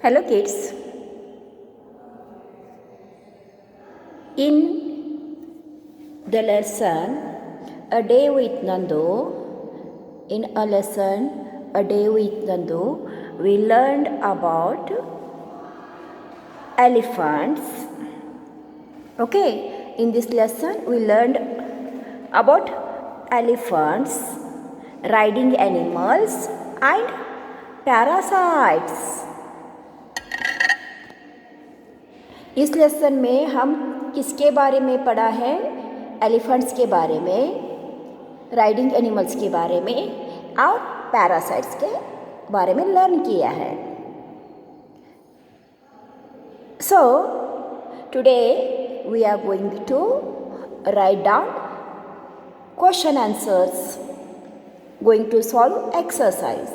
Hello kids. In the lesson A Day with Nandu, we learned about elephants. Okay, in this lesson we learned about elephants, riding animals and parasites. इस lesson में हम किसके बारे में पढ़ा है? Elephants के बारे में, राइडिंग एनिमल्स के बारे में और पैरासाइट्स के बारे में लर्न किया है. So today we are going to write down question answers, going to solve exercise.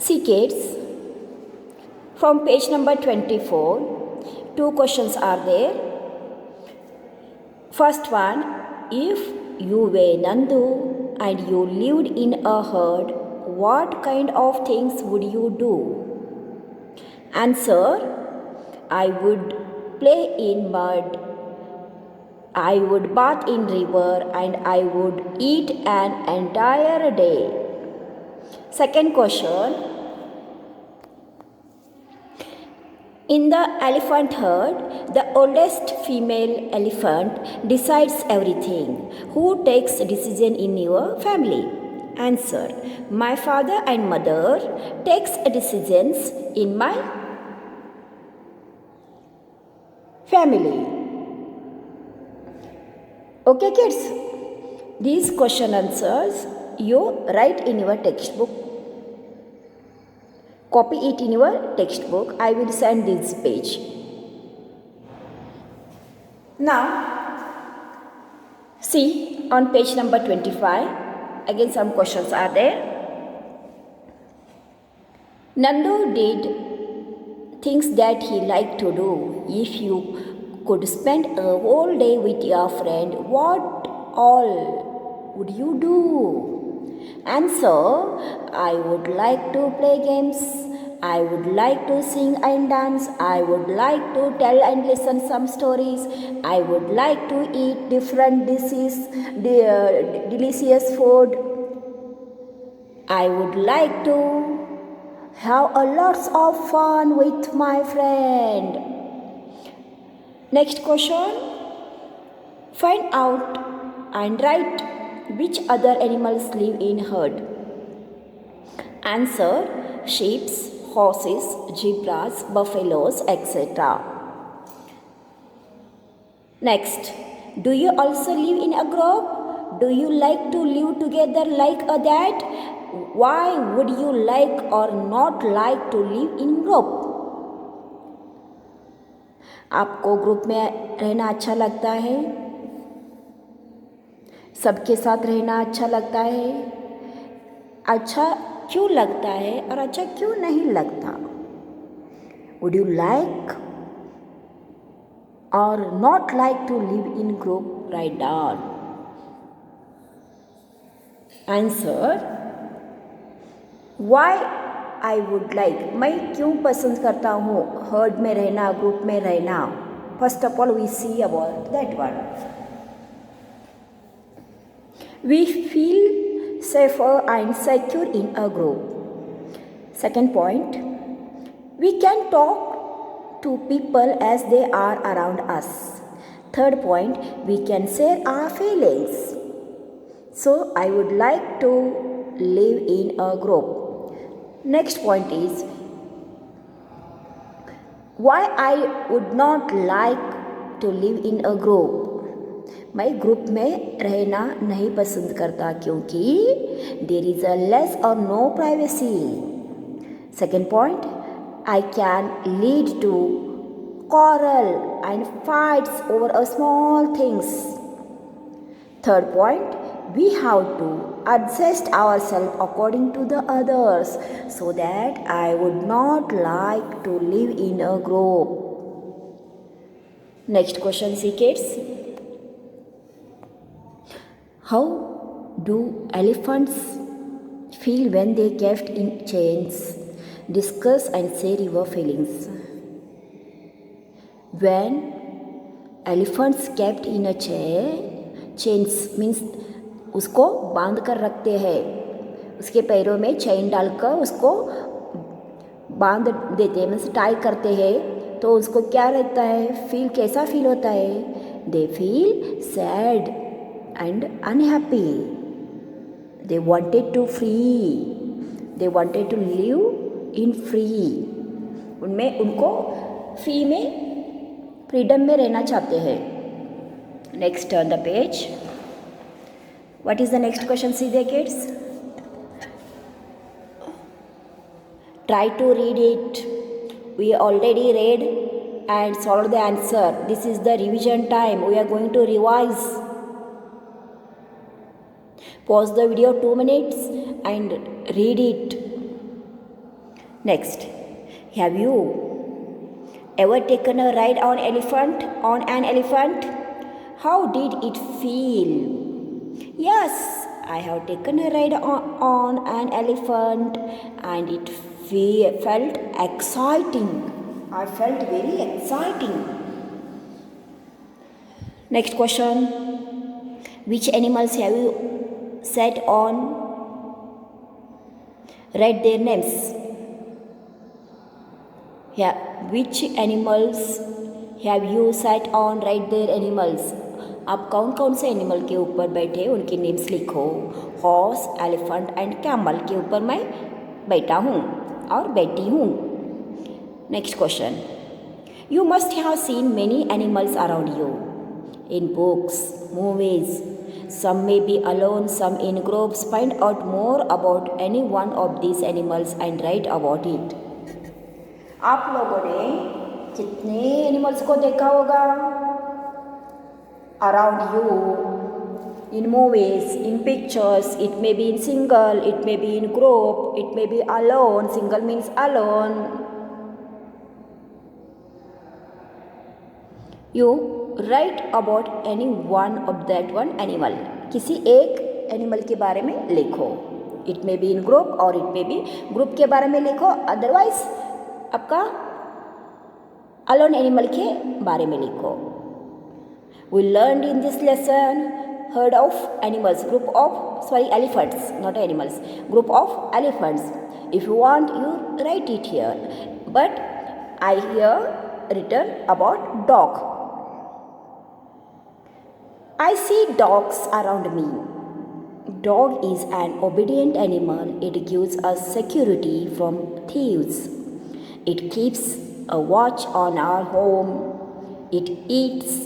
See kids, from page number 24, two questions are there. First one, if you were Nandu and you lived in a herd, what kind of things would you do? Answer, I would play in mud, I would bath in river, and I would eat an entire day. Second question, in the elephant herd, the oldest female elephant decides everything. Who takes decision in your family? Answer, my father and mother takes decisions in my family. Okay kids, these question answers you write in your textbook. Copy it in your textbook. I will send this page. Now, see on page number 25, again some questions are there. Nandu did things that he liked to do. If you could spend a whole day with your friend, what all would you do? Answer, I would like to play games, I would like to sing and dance, I would like to tell and listen some stories, I would like to eat different delicious food, I would like to have a lots of fun with my friend. Next question, find out and write which other animals live in herd. Answer, sheep, horses, zebras, buffaloes, etc. Next, do you also live in a group? Do you like to live together like that? Why would you like or not like to live in group? आपको group में रहना अच्छा लगता है? सबके साथ रहना अच्छा लगता है? अच्छा क्यों लगता है और अच्छा क्यों नहीं लगता? Would you like or not like to live in group? Write down. Answer, why I would like. मैं क्यों पसंद करता हूँ हर्ड में रहना, ग्रुप में रहना? First of all, we see about that one. We feel safer and secure in a group. Second point, we can talk to people as they are around us. Third point, we can share our feelings. So I would like to live in a group. Next point is, why I would not like to live in a group. मैं group में रहना नहीं पसंद करता क्योंकि there is a less और no privacy. Second point, I can lead to quarrel and fights over a small things. Third point, we have to adjust ourselves according to the others, so that I would not like to live in a group. Next question, see kids. How do elephants feel when they kept in chains? Discuss and share your feelings. When elephants kept in a chains means उसको बांध कर रखते हैं, उसके पैरों में chain डालकर उसको बांध देते हैं मीन्स टाई करते हैं, तो उसको क्या रहता है, कैसा फील होता है? They feel sad and unhappy. They wanted to live in free. उनको फ्रीडम में रहना चाहते हैं. Next turn the page. What is the next question? See there kids, try to read it. We already read and solved the answer. This is the revision time. We are going to revise. Pause the video 2 minutes and read it. Next, have you ever taken a ride on an elephant? How did it feel? Yes, I have taken a ride on an elephant and it felt exciting. I felt very exciting. Next question. Which animals have you sat on? Write their names. Yeah. Which animals have you sat on? Write their animals. आप कौन कौन से animal के ऊपर बैठे उनके names लिखो. Horse, elephant and camel के ऊपर मैं बैठा हूँ और बैठी हूँ. Next question. You must have seen many animals around you in books, movies. Some may be alone, some in groups. Find out more about any one of these animals and write about it. आप लोगों ने कितने animals को देखा होगा around you in movies, in pictures? It may be in single, it may be in group, it may be alone. Single means alone. You write about any one of that one animal. किसी एक animal के बारे में लिखो. It may be in group or it may be group के बारे में लिखो. Otherwise आपका alone एनिमल के बारे में लिखो. We learned in this lesson herd of animals, elephants, not animals, group of elephants. If you want, you write it here. But I here written about dog. I see dogs around me. Dog is an obedient animal. It gives us security from thieves. It keeps a watch on our home. It eats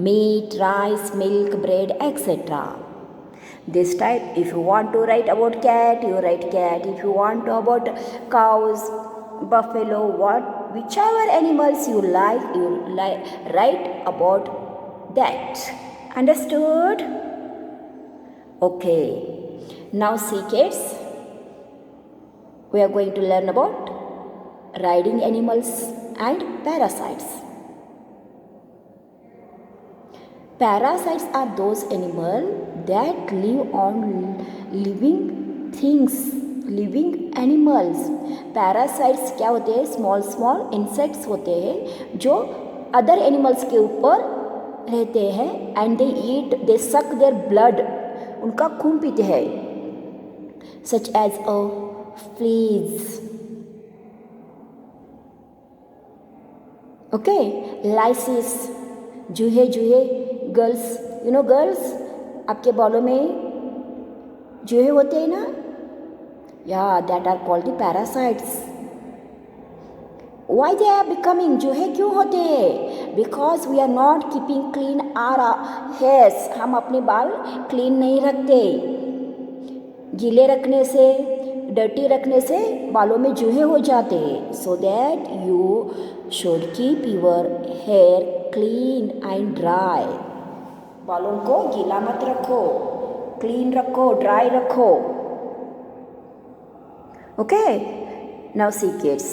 meat, rice, milk, bread, etc. This type, if you want to write about cat, you write cat. If you want to about cows, buffalo, whichever animals you write about that. Understood? Okay. Now see kids, we are going to learn about riding animals and parasites. Parasites are those animals that live on living things, living animals. Parasites क्या होते हैं? Small insects होते हैं जो other animals के ऊपर रहते हैं एंड दे सक देयर ब्लड. उनका खून पीते हैं. Such as a flea. Okay. Lice, जूहे. गर्ल्स, यू नो गर्ल्स, आपके बालों में जूहे होते हैं ना, या that are called the parasites. Why they are becoming? जूहे क्यों होते हैं? Because we are not keeping clean our hairs. हम अपने बाल क्लीन नहीं रखते. गीले रखने से, डर्टी रखने से बालों में जूहे हो जाते हैं. So that you should keep your hair clean and dry. बालों को गीला मत रखो, क्लीन रखो, ड्राई रखो. Okay. Now see kids,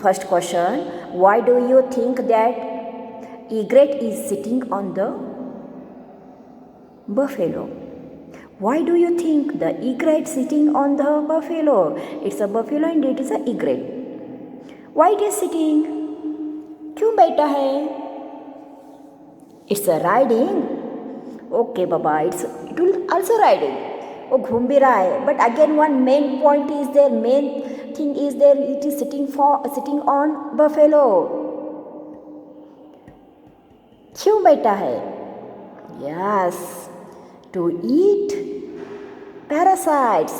first question. Why do you think that egret is sitting on the buffalo? Why do you think the egret sitting on the buffalo? It's a buffalo and it is a egret. Why it is sitting? क्यों बैठा है? It's a riding. Okay, Baba. It will also riding. वो घूम भी रहा है. But again, one main point is there. Main thing is there. It is sitting on buffalo. क्यों बैठा है? Yes, to eat parasites.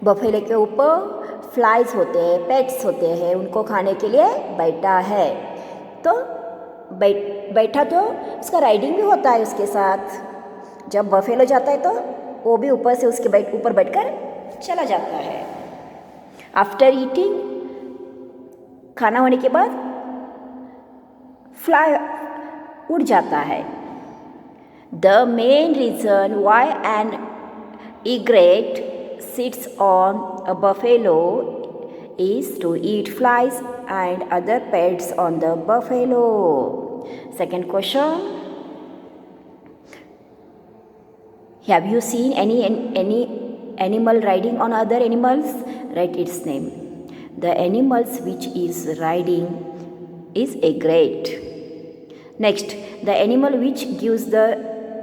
बफेले के ऊपर फ्लाइज होते हैं, पेट्स होते हैं, उनको खाने के लिए बैठा है. तो बैठा तो उसका राइडिंग भी होता है उसके साथ. जब बफेलो जाता है तो वो भी ऊपर से उसके ऊपर बैठकर चला जाता है. आफ्टर ईटिंग, खाना होने के बाद फ्लाई उड़ जाता है. The main reason why an egret sits on a buffalo is to eat flies and other pests on the buffalo. Second question. Have you seen any animal riding on other animals? Write its name. The animals which is riding is egret. Next, the animal which gives the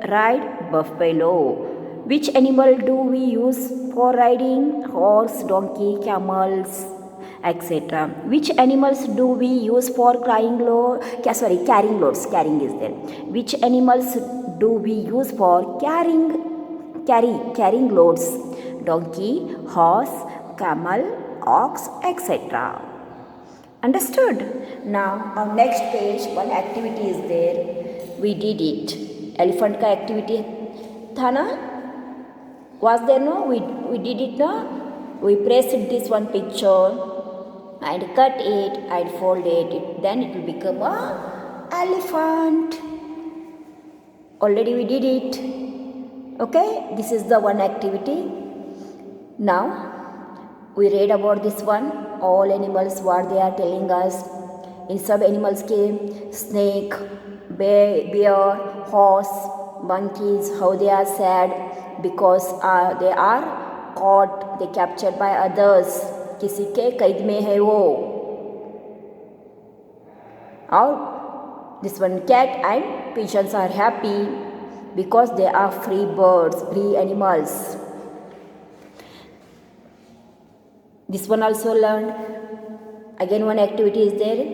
ride, buffalo. Which animal do we use for riding? Horse, donkey, camels, etc. Which animals do we use for carrying loads? Carrying is there. Which animals do we use for carrying loads? Donkey, horse, camel, ox, etc. Understood? Now on next page one activity is there. We did it. Elephant का activity था ना? Was there no? We did it ना? We pressed this one picture and cut it and fold it. Then it will become a elephant. Already we did it. Okay? This is the one activity. Now we read about this one. All animals what they are telling us. इन सब animals के snake, bear, horse, monkeys, how they are sad because they are caught, they captured by others. किसी के कैद में है वो. और this one cat and pigeons are happy because they are free birds, free animals. This one also learned. Again one activity is there.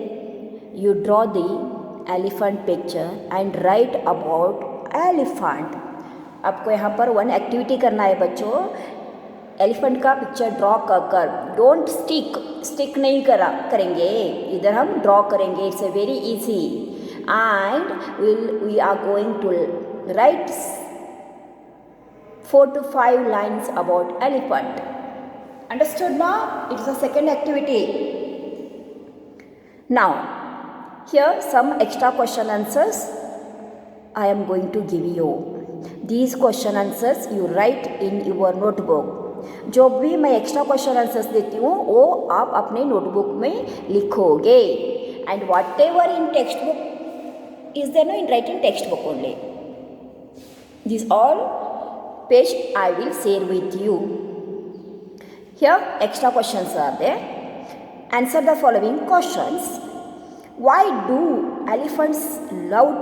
You draw the elephant picture and write about elephant. आपको यहाँ पर one activity करना है बच्चों. Elephant का picture draw कर don't stick नहीं करेंगे, इधर हम ड्रॉ करेंगे. It's a very easy and we are going to write 4 to 5 lines about elephant. Understood now? It's the second activity. Now, here some extra question answers I am going to give you. These question answers you write in your notebook. जो भी मैं extra question answers देती हूँ वो आप अपने notebook में लिखोगे. And whatever in text book is there no, in writing text book only. This all page I will share with you. Here extra questions are there. Answer the following questions. Why do elephants love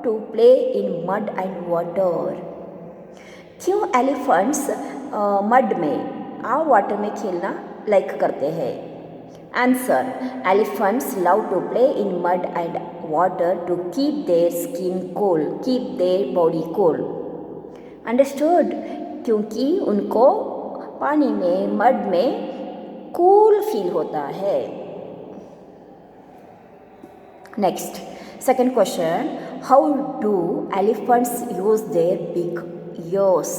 to play in mud and water? क्यों elephants mud में और water में खेलना like करते हैं? Answer. Elephants love to play in mud and water to keep their skin cool, keep their body cool. Understood? क्योंकि उनको पानी में मड में कूल फील होता है. Next second question. How do elephants use their big years?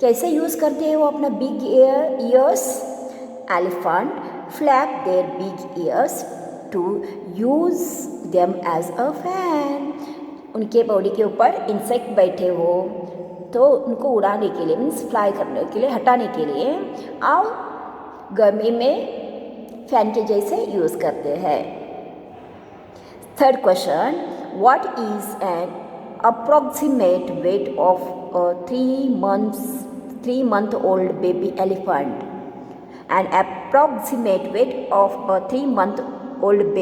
कैसे use करते हैं वो अपना big years? Elephant flap their big ears to use them as a fan. उनके बॉडी के ऊपर इंसेक्ट बैठे हो तो उनको उड़ाने के लिए मीन्स फ्लाई करने के लिए, हटाने के लिए और गर्मी में फैन के जैसे यूज़ करते हैं. Third question. What is an approximate weight of a 3-month-old baby elephant? An approximate weight of a 3-month-old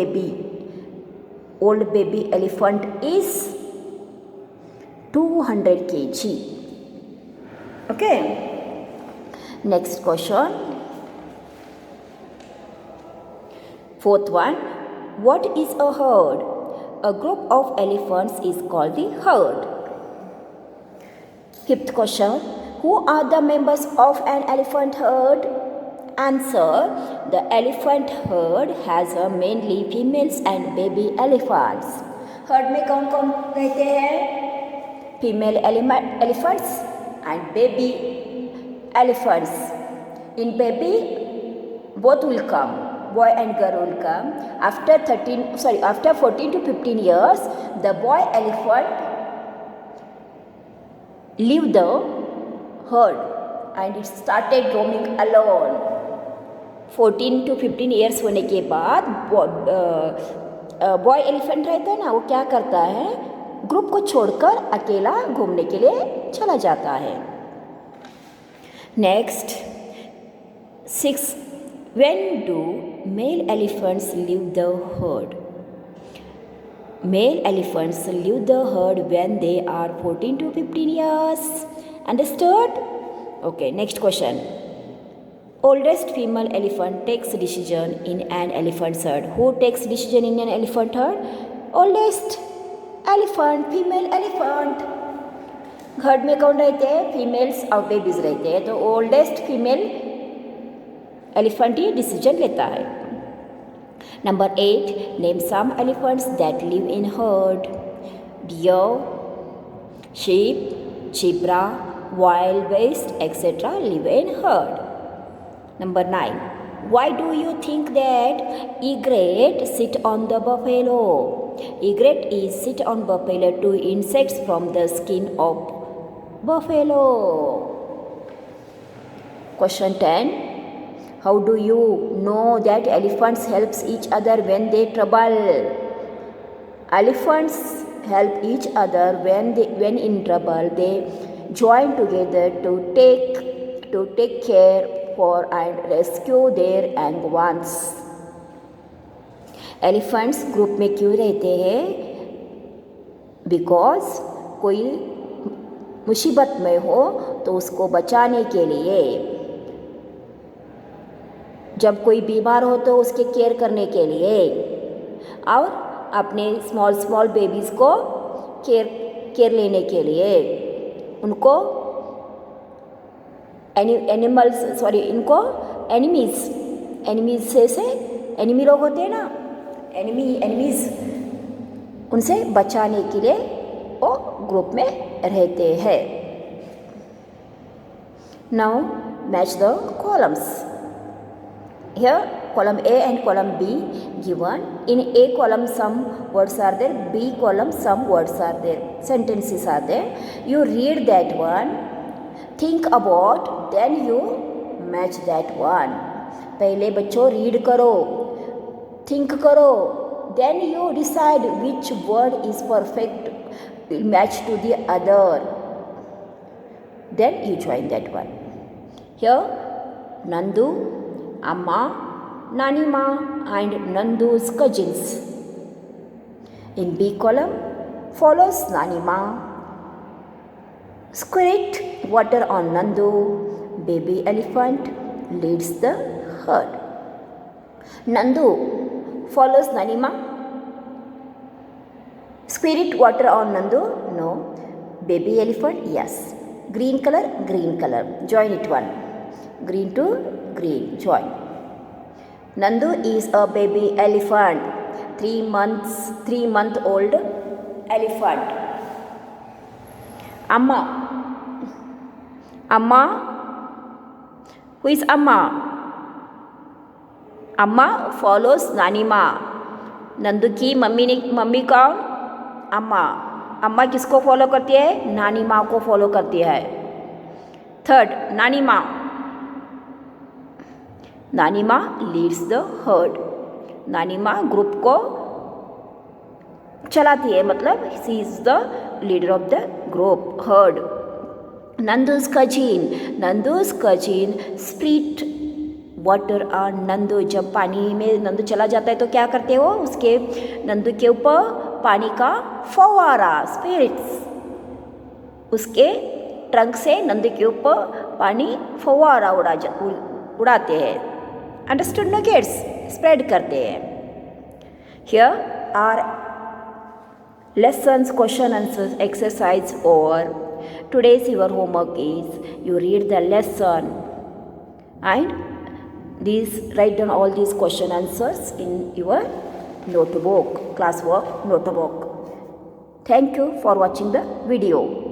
baby elephant is 200 kg. Okay. Next question. Fourth one. What is a herd? A group of elephants is called the herd. Fifth question. Who are the members of an elephant herd? Answer. The elephant herd has mainly females and baby elephants. Heard में कौन कौन रहते हैं? Female elephants and baby elephants. In baby, both will come. Boy and girl will come. After 14 to 15 years, the boy elephant leave the herd and it started roaming alone. 14 to 15 years होने के बाद boy elephant रहता है ना, वो क्या करता है, ग्रुप को छोड़कर अकेला घूमने के लिए चला जाता है. Next 6. When do male elephants leave the herd? Male elephants leave the herd when they are 14 to 15 years. Understood? Okay, next question. Oldest female elephant takes decision in an elephant herd. Who takes decision in an elephant herd? Oldest elephant, female elephant. Heard में कौन रहते हैं? Females और babies रहते हैं. तो oldest female elephant ही decision लेता है. Number 8. Name some elephants that live in herd. Deer, sheep, zebra, wild beast, etc. live in herd. Number 9. Why do you think that egret sit on the buffalo? Egret is sit on buffalo to insects from the skin of buffalo. Question 10. How do you know that elephants helps each other when they trouble? Elephants help each other when in trouble. They join together to take care for and rescue their young ones. Elephants group में क्यों रहते हैं? Because कोई मुसीबत में हो तो उसको बचाने के लिए, जब कोई बीमार हो तो उसके केयर करने के लिए, और अपने स्मॉल बेबीज़ को केयर लेने के लिए, उनको इनको एनिमीज से एनिमी लोग होते हैं ना, एनिमीज, उनसे बचाने के लिए वो ग्रुप में रहते हैं. Now match the columns. Here column A and column B given. In A column some words are there, B column some words are there, sentences are there. You read that one, think about, then you match that one. पहले बच्चों read करो, think करो, then you decide which word is perfect match to the other, then you join that one. Here Nandu, Amma, Nanima and Nandu's cousins. In B column follows Nanima. Squirt water on Nandu. Baby elephant leads the herd. Nandu follows Nanima. Squirt water on Nandu. No. Baby elephant, yes. Green color. Join it one. Green to green, join. Nandu is a baby elephant, 3-month-old elephant. Amma, who is Amma? Amma follows Nanima. Nandu की mummy कौन? अम्मा किसको follow करती है? नानी माँ को follow करती है. थर्ड नानी माँ लीड्स द हर्ड. नानी माँ ग्रुप को चलाती है, मतलब she is the leader of the group, heard. Nandu's cousin split water on Nandu. जब पानी में नंदू चला जाता है तो क्या करते हो, उसके नंदू के ऊपर पानी का फव्वारा, स्पिरिट्स, उसके ट्रंक से नंदू के ऊपर पानी फव्वारा उड़ाते हैं. Understood no kids? स्प्रेड करते हैं. Here are lessons, question answers exercise over. Today's your homework is you read the lesson and write down all these question answers in your notebook, classwork notebook. Thank you for watching the video.